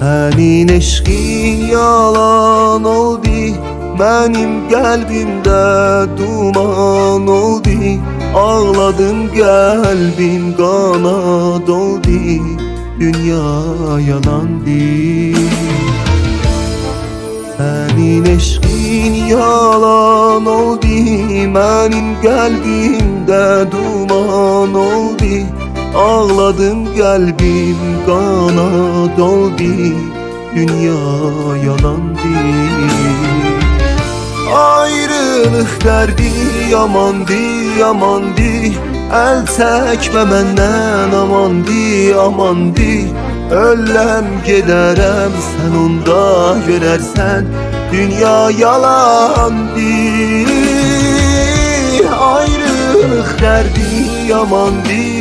Sənin eşqin yalan oldu, mənim qəlbimdə duman oldu. Ağladım, qəlbim qana doldu, dünya yalandı. Sənin eşqin yalan oldu, mənim qəlbimdə duman oldu. Ağladım, qəlbim qana doldu, dünya yalandı. Ayrılıq dərdi yamandı, yamandı. Əl çəkmə məndən, amandı, amandı. Öləm gedərəm, sən onda görərsən, dünya yalandı. Ayrılıq dərdi yamandı.